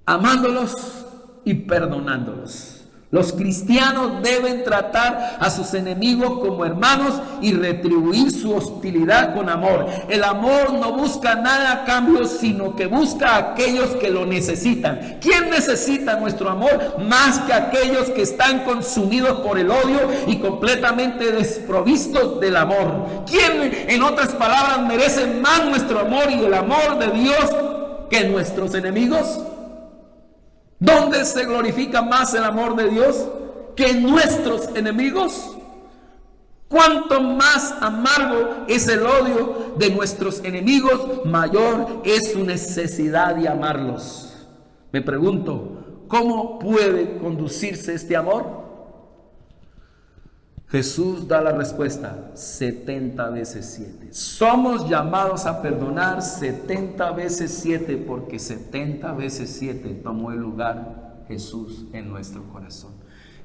amándolos y perdonándolos. Los cristianos deben tratar a sus enemigos como hermanos y retribuir su hostilidad con amor. El amor no busca nada a cambio, sino que busca a aquellos que lo necesitan. ¿Quién necesita nuestro amor? Más que aquellos que están consumidos por el odio y completamente desprovistos del amor. ¿Quién, en otras palabras, merece más nuestro amor y el amor de Dios que nuestros enemigos? ¿Dónde se glorifica más el amor de Dios que nuestros enemigos? Cuanto más amargo es el odio de nuestros enemigos, mayor es su necesidad de amarlos. Me pregunto, ¿cómo puede conducirse este amor? Jesús da la respuesta: 70 veces 7. Somos llamados a perdonar 70 veces 7 porque 70 veces 7 tomó el lugar Jesús en nuestro corazón.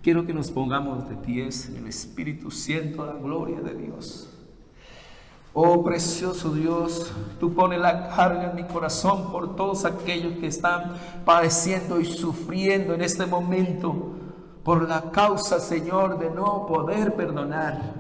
Quiero que nos pongamos de pies. El Espíritu siento la gloria de Dios. Oh precioso Dios, tú pones la carga en mi corazón por todos aquellos que están padeciendo y sufriendo en este momento por la causa, Señor, de no poder perdonar.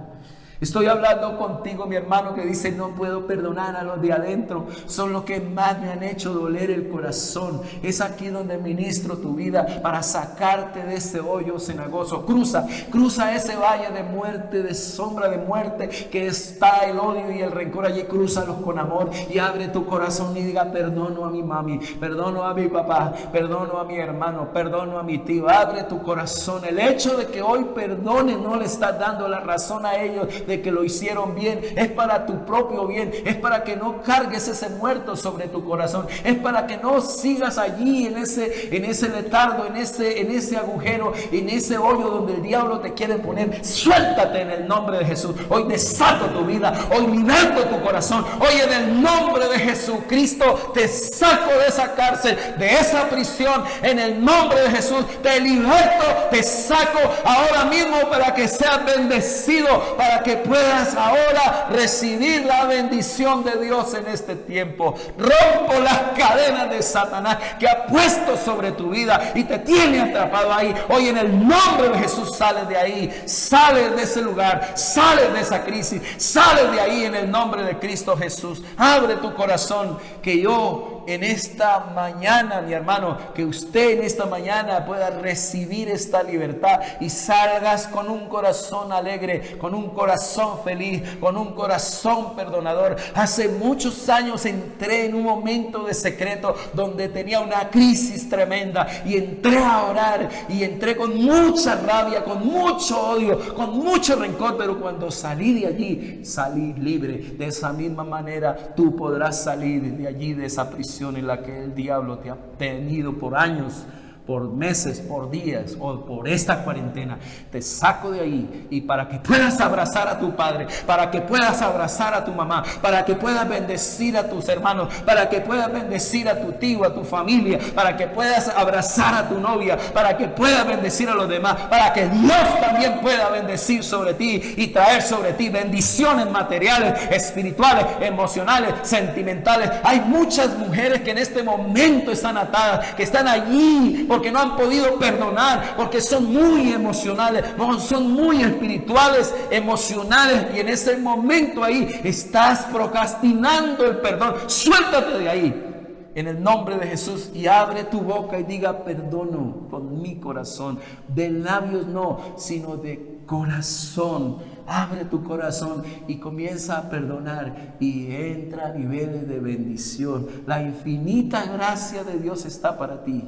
Estoy hablando contigo, mi hermano, que dice: no puedo perdonar a los de adentro. Son los que más me han hecho doler el corazón. Es aquí donde ministro tu vida para sacarte de ese hoyo cenagoso. Cruza ese valle de muerte, de sombra de muerte, que está el odio y el rencor allí. Crúzalos con amor y abre tu corazón y diga: perdono a mi mami, perdono a mi papá, perdono a mi hermano, perdono a mi tío. Abre tu corazón. El hecho de que hoy perdone no le estás dando la razón a ellos de que lo hicieron bien. Es para tu propio bien. Es para que no cargues ese muerto sobre tu corazón. Es para que no sigas allí en ese letargo, en ese agujero, en ese hoyo donde el diablo te quiere poner. Suéltate en el nombre de Jesús. Hoy desato tu vida. Hoy liberto tu corazón. Hoy en el nombre de Jesucristo te saco de esa cárcel, de esa prisión. En el nombre de Jesús te liberto, te saco ahora mismo para que seas bendecido, para que puedas ahora recibir la bendición de Dios en este tiempo. Rompo las cadenas de Satanás que ha puesto sobre tu vida y te tiene atrapado ahí. Hoy en el nombre de Jesús sales de ahí, sales de ese lugar, sales de esa crisis, sales de ahí en el nombre de Cristo Jesús. Abre tu corazón, que yo en esta mañana, mi hermano, que usted en esta mañana pueda recibir esta libertad y salgas con un corazón alegre, con un corazón feliz, con un corazón perdonador. Hace muchos años entré en un momento de secreto donde tenía una crisis tremenda y entré a orar y entré con mucha rabia, con mucho odio, con mucho rencor, pero cuando salí de allí, salí libre. De esa misma manera tú podrás salir de allí, de esa prisión en la que el diablo te ha tenido por años, por meses, por días o por esta cuarentena. Te saco de ahí, y para que puedas abrazar a tu padre, para que puedas abrazar a tu mamá, para que puedas bendecir a tus hermanos, para que puedas bendecir a tu tío, a tu familia, para que puedas abrazar a tu novia, para que puedas bendecir a los demás, para que Dios también pueda bendecir sobre ti y traer sobre ti bendiciones materiales, espirituales, emocionales, sentimentales. Hay muchas mujeres que en este momento están atadas, que están allí porque no han podido perdonar, porque son muy emocionales, son muy espirituales, emocionales, y en ese momento ahí estás procrastinando el perdón. Suéltate de ahí en el nombre de Jesús y abre tu boca y diga: perdono con mi corazón. De labios no, sino de corazón. Abre tu corazón y comienza a perdonar y entra a niveles de bendición. La infinita gracia de Dios está para ti.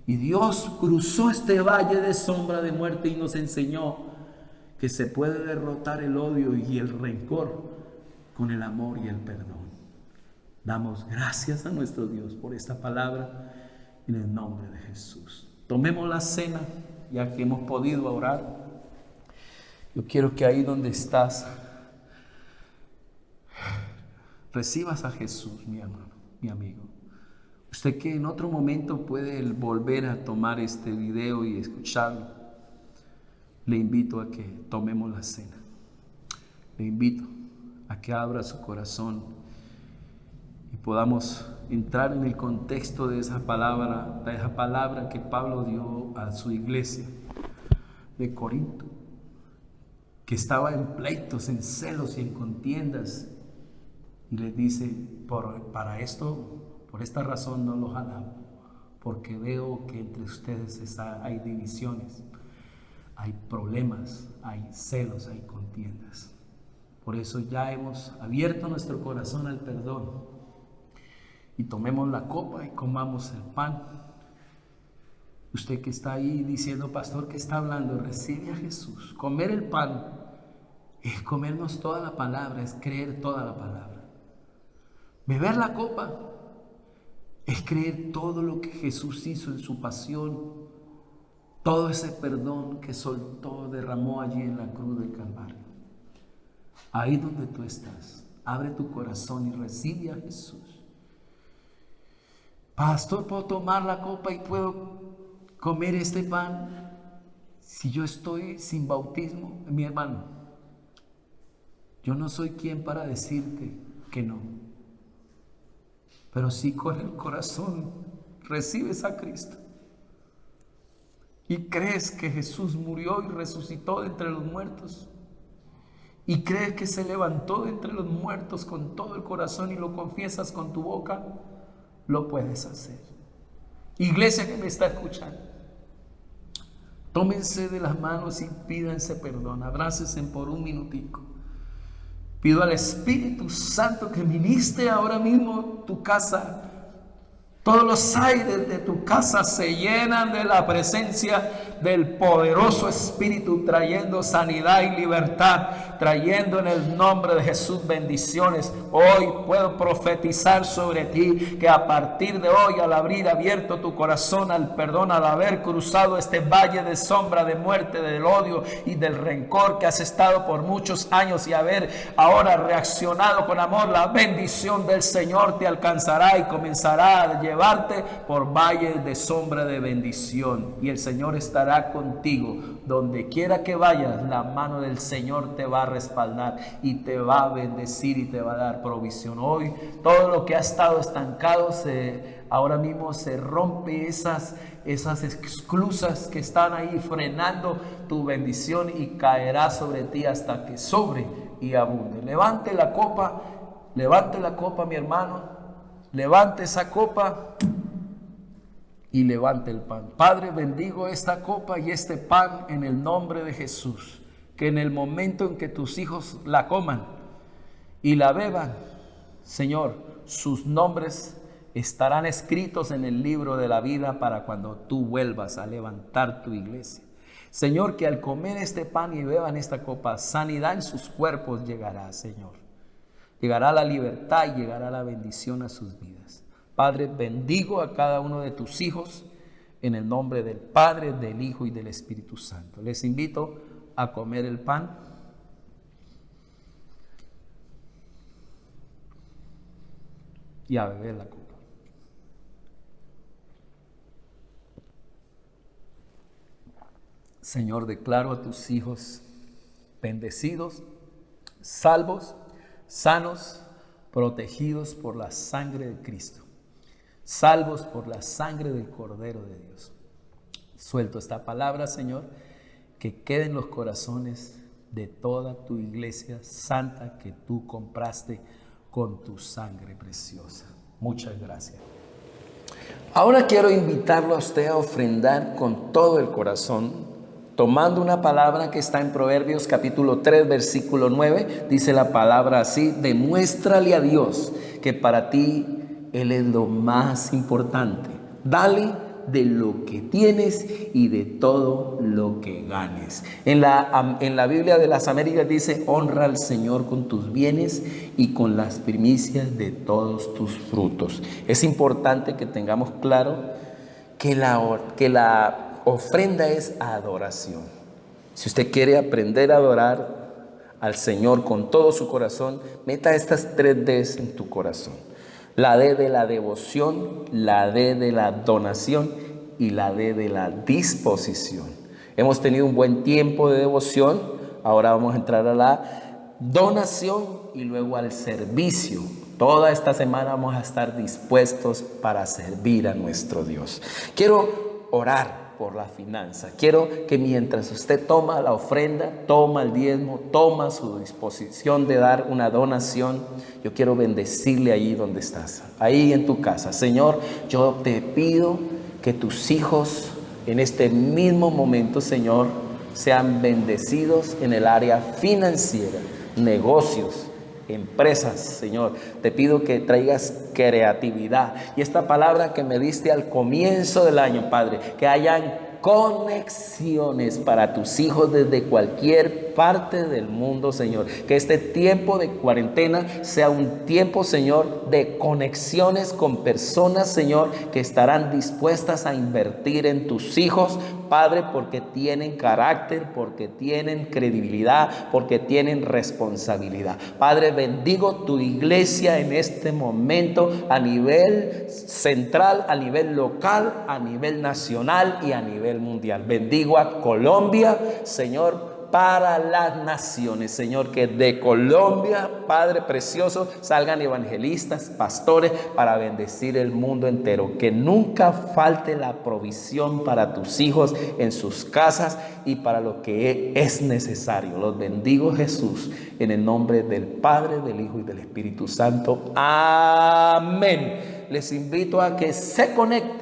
Y Dios cruzó este valle de sombra de muerte y nos enseñó que se puede derrotar el odio y el rencor con el amor y el perdón. Damos gracias a nuestro Dios por esta palabra en el nombre de Jesús. Tomemos la cena, ya que hemos podido orar. Yo quiero que ahí donde estás recibas a Jesús, mi hermano, mi amigo. Usted que en otro momento puede volver a tomar este video y escucharlo, le invito a que tomemos la cena. Le invito a que abra su corazón y podamos entrar en el contexto de esa palabra que Pablo dio a su iglesia de Corinto, que estaba en pleitos, en celos y en contiendas, y les dice: por esta razón no los alabo, porque veo que entre ustedes hay divisiones, hay problemas, hay celos, hay contiendas. Por eso ya hemos abierto nuestro corazón al perdón, y tomemos la copa y comamos el pan. Usted que está ahí diciendo: pastor, ¿qué está hablando? Recibe a Jesús. Comer el pan es comernos toda la palabra, es creer toda la palabra. Beber la copa es creer todo lo que Jesús hizo en su pasión, todo ese perdón que soltó, derramó allí en la cruz del Calvario. Ahí donde tú estás, abre tu corazón y recibe a Jesús. Pastor, ¿puedo tomar la copa y puedo comer este pan si yo estoy sin bautismo? Mi hermano, yo no soy quien para decirte que no, pero si con el corazón recibes a Cristo y crees que Jesús murió y resucitó de entre los muertos, y crees que se levantó de entre los muertos con todo el corazón y lo confiesas con tu boca, lo puedes hacer. Iglesia que me está escuchando, tómense de las manos y pídanse perdón, abrácense por un minutico. Pido al Espíritu Santo que ministre ahora mismo tu casa. Todos los aires de tu casa se llenan de la presencia del poderoso Espíritu, trayendo sanidad y libertad, trayendo en el nombre de Jesús bendiciones. Hoy puedo profetizar sobre ti que a partir de hoy, al abrir abierto tu corazón al perdón, al haber cruzado este valle de sombra, de muerte, del odio y del rencor que has estado por muchos años, y haber ahora reaccionado con amor, la bendición del Señor te alcanzará y comenzará a llevarte por valles de sombra de bendición, y el Señor estará contigo donde quiera que vayas. La mano del Señor te va a respaldar y te va a bendecir y te va a dar provisión. Hoy todo lo que ha estado estancado ahora mismo se rompe, esas esclusas que están ahí frenando tu bendición, y caerá sobre ti hasta que sobre y abunde. Levante la copa, mi hermano, levante esa copa y levante el pan. Padre, bendigo esta copa y este pan en el nombre de Jesús, que en el momento en que tus hijos la coman y la beban, Señor, sus nombres estarán escritos en el libro de la vida para cuando tú vuelvas a levantar tu iglesia. Señor, que al comer este pan y beban esta copa, sanidad en sus cuerpos llegará, Señor. Llegará la libertad y llegará la bendición a sus vidas. Padre, bendigo a cada uno de tus hijos en el nombre del Padre, del Hijo y del Espíritu Santo. Les invito a comer el pan y a beber la copa. Señor, declaro a tus hijos bendecidos, salvos, sanos, protegidos por la sangre de Cristo, salvos por la sangre del Cordero de Dios. Suelto esta palabra, Señor, que quede en los corazones de toda tu iglesia santa que tú compraste con tu sangre preciosa. Muchas gracias. Ahora quiero invitarlo a usted a ofrendar con todo el corazón, tomando una palabra que está en Proverbios capítulo 3, versículo 9. Dice la palabra así: demuéstrale a Dios que para ti Él es lo más importante. Dale de lo que tienes y de todo lo que ganes. En la Biblia de las Américas dice: honra al Señor con tus bienes y con las primicias de todos tus frutos. Es importante que tengamos claro que la ofrenda es adoración. Si usted quiere aprender a adorar, al Señor con todo su corazón, meta estas 3 Ds en tu corazón. La D de la devoción, la D de la donación y la D de la disposición. Hemos tenido un buen tiempo de devoción, ahora vamos a entrar a la donación y luego al servicio. Toda esta semana vamos a estar dispuestos para servir a nuestro Dios. Quiero orar por la finanza. Quiero que mientras usted toma la ofrenda, toma el diezmo, toma su disposición de dar una donación, yo quiero bendecirle ahí donde estás, ahí en tu casa. Señor, yo te pido que tus hijos en este mismo momento, Señor, sean bendecidos en el área financiera, negocios, empresas, Señor. Te pido que traigas creatividad. Y esta palabra que me diste al comienzo del año, Padre, que hayan conexiones para tus hijos desde cualquier parte del mundo, Señor. Que este tiempo de cuarentena sea un tiempo, Señor, de conexiones con personas, Señor, que estarán dispuestas a invertir en tus hijos, Padre, porque tienen carácter, porque tienen credibilidad, porque tienen responsabilidad. Padre, bendigo tu iglesia en este momento a nivel central, a nivel local, a nivel nacional y a nivel mundial. Bendigo a Colombia, Señor, para las naciones, Señor, que de Colombia, Padre precioso, salgan evangelistas, pastores, para bendecir el mundo entero. Que nunca falte la provisión para tus hijos en sus casas y para lo que es necesario. Los bendigo, Jesús, en el nombre del Padre, del Hijo y del Espíritu Santo. Amén. Les invito a que se conecten